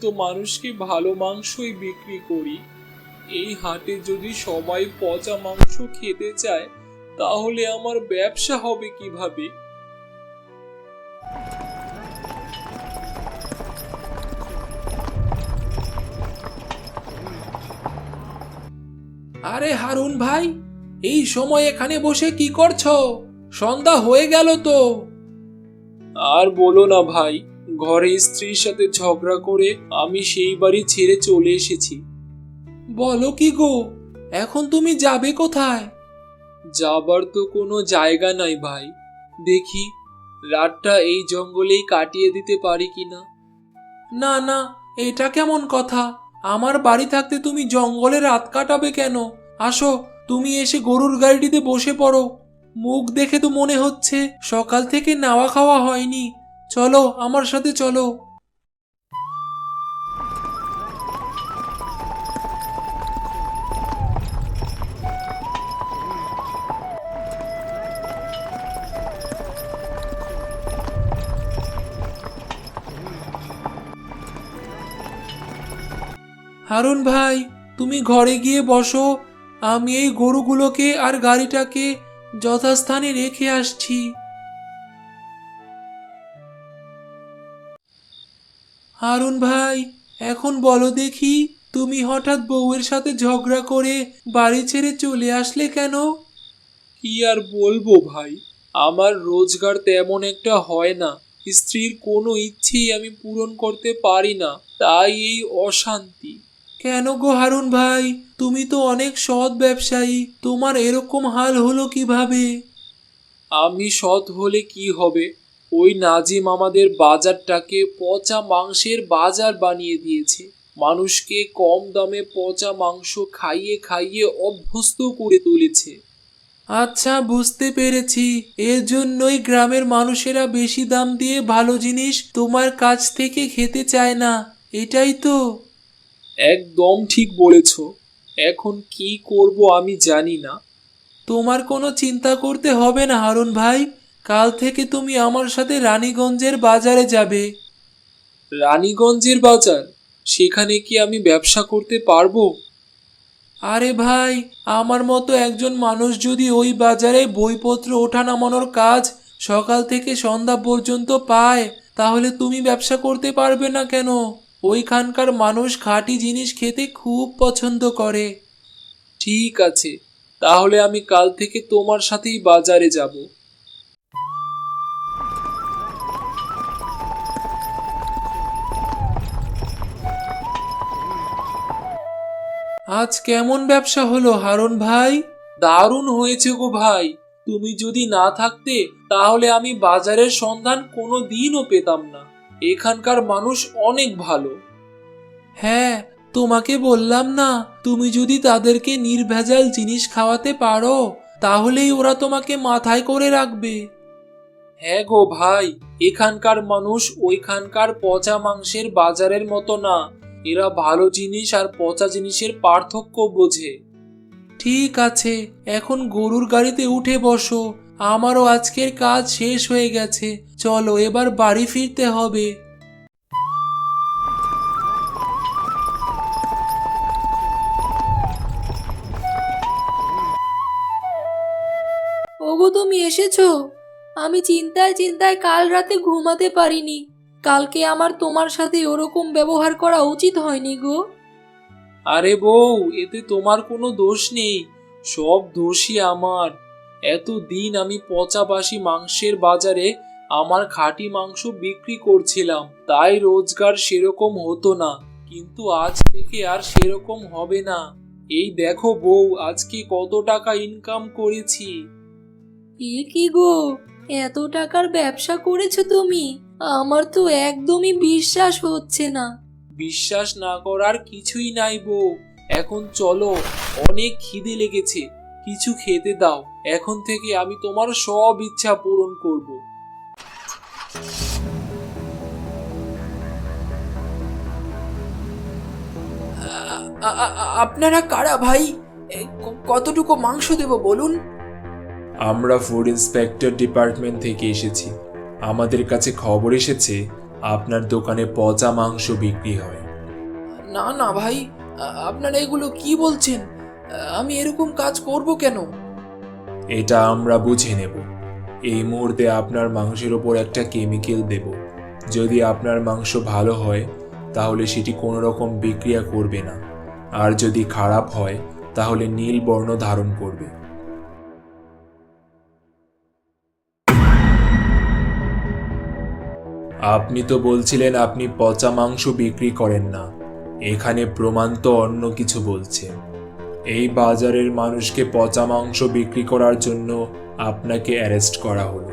তো মানুষকে ভালো মাংসই বিক্রি করি। এই হাটে যদি সবাই পচা মাংস খেতে চায় তাহলে আমার ব্যবসা হবে কিভাবে? আরে হারুন ভাই, এই সময় এখানে বসে কি করছো? সন্ধ্যা হয়ে গেল তো। আর বলো না ভাই, ঘরে স্ত্রীর সাথে ঝগড়া করে আমি সেই বাড়ি ছেড়ে চলে এসেছি। বলো কি গো, এখন তুমি যাবে কোথায়? যাবার তো কোনো জায়গা নাই ভাই, দেখি রাতটা এই জঙ্গলেই কাটিয়ে দিতে পারি কিনা। না না, এটা কেমন কথা? আমার বাড়ি থাকতে তুমি জঙ্গলে রাত কাটাবে কেন? আসো, তুমি এসে গরুর গাড়িটিতে বসে পড়ো। মুখ দেখে তো মনে হচ্ছে সকাল থেকে নাওয়া খাওয়া হয়নি। চলো, আমার সাথে চলো। হারুন ভাই, তুমি ঘরে গিয়ে বসো। আমি এই গরুগুলোকে আর গাড়িটাকে যথাস্থানে রেখে আসছি। হারুন ভাই, এখন বলো দেখি, তুমি হঠাৎ বউয়ের সাথে ঝগড়া করে বাড়ি ছেড়ে চলে আসলে কেন? কি আর বলবো ভাই, আমার রোজগার তেমন একটা হয় না, স্ত্রীর কোনো ইচ্ছেই আমি পূরণ করতে পারি না, তাই এই অশান্তি। কেন গো হারুন ভাই, তুমি তো অনেক সৎ ব্যবসায়ী, তোমার এরকম হাল হলো কিভাবে? আমি সৎ হলে কি হবে, ওই নাজিম আমাদের বাজারটাকে পচা মাংসের বাজার বানিয়ে দিয়েছে। মানুষকে কম দামে পচা মাংস খাইয়ে খাইয়ে অভ্যস্ত করে তুলেছে। আচ্ছা, বুঝতে পেরেছি। এর জন্যই গ্রামের মানুষেরা বেশি দাম দিয়ে ভালো জিনিস তোমার কাছ থেকে খেতে চায় না, এটাই তো? একদম ঠিক বলেছ। এখন কি করব আমি জানি না। তোমার কোনো চিন্তা করতে হবে না হারুন ভাই। কাল থেকে তুমি আমার সাথে রানীগঞ্জের বাজারে যাবে। রানীগঞ্জের বাজার? সেখানে কি আমি ব্যবসা করতে পারবো? আরে ভাই, আমার মতো একজন মানুষ যদি ওই বাজারে বইপত্র ওঠা নামানোর কাজ সকাল থেকে সন্ধ্যা পর্যন্ত পায়, তাহলে তুমি ব্যবসা করতে পারবে না কেন? ওইখানকার মানুষ খাঁটি জিনিস খেতে খুব পছন্দ করে। ঠিক আছে, তাহলে আমি কাল থেকে তোমার সাথেই বাজারে যাব। আজ কেমন ব্যবসা হলো হারুন ভাই? দারুণ হয়েছে গো ভাই, তুমি যদি না থাকতে তাহলে আমি বাজারের সন্ধান কোনো দিনও পেতাম না। এখানকার মানুষ অনেক ভালো। হ্যাঁ, তোমাকে বললাম না, তুমি যদি তাদেরকে নির্ভেজাল জিনিস খাওয়াতে পারো তাহলেই ওরা তোমাকে মাথায় করে রাখবে। হ্যাঁ গো ভাই, এখানকার মানুষ ওইখানকার পচা মাংসের বাজারের মতো না। এরা ভালো জিনিস আর পচা জিনিসের পার্থক্য বোঝে। ঠিক আছে, এখন গরুর গাড়িতে উঠে বসো। আমারও আজকের কাজ শেষ হয়ে গেছে। চলো, এবার বাড়ি ফিরতে হবে। ওগো, তুমি এসেছো? আমি চিন্তায় চিন্তায় কাল রাতে ঘুমাতে পারিনি। কালকে আমার তোমার সাথে ওরকম ব্যবহার করা উচিত হয়নি গো। আরে বউ, এতে তোমার কোনো দোষ নেই, সব দোষই আমার। এতদিন আমি পচা বাসি মাংসের বাজারে আমার খাঁটি মাংস বিক্রি করছিলাম, তাই রোজগার সেরকম হতো না। কিন্তু আজ থেকে আর সেরকম হবে না। এই দেখো বউ, আজকে কত টাকা ইনকাম করেছি। এ কি গো, এত টাকার ব্যবসা করেছো তুমি? আমার তো একদমই বিশ্বাস হচ্ছে না। বিশ্বাস না করার কিছুই নাই বউ। এখন চলো, অনেক খিদে লেগেছে, কিছু খেতে দাও। এখন থেকে আমি তোমার সব ইচ্ছা পূরণ করব। আপনারা কারা ভাই? কতটুকু মাংস দেব বলুন? আমরা ফুড ইন্সপেক্টর ডিপার্টমেন্ট থেকে এসেছি। আমাদের কাছে খবর এসেছে আপনার দোকানে পচা মাংস বিক্রি হয়। না না ভাই, আপনারা এগুলো কি বলছেন? আমি এরকম কাজ করব কেন? এটা আমরা বুঝে নেব। এই মুহূর্তে আপনার মাংসের ওপর একটা কেমিক্যাল দেব। যদি আপনার মাংস ভালো হয় তাহলে সেটি কোনো রকম বিক্রিয়া করবে না, আর যদি খারাপ হয় তাহলে নীল বর্ণ ধারণ করবে। আপনি তো বলছিলেন আপনি পচা মাংস বিক্রি করেন না। এখানে প্রমাণ তো অন্য কিছু বলছে। এই বাজারের মানুষকে পচা মাংস বিক্রি করার জন্য আপনাকে অ্যারেস্ট করা হলো।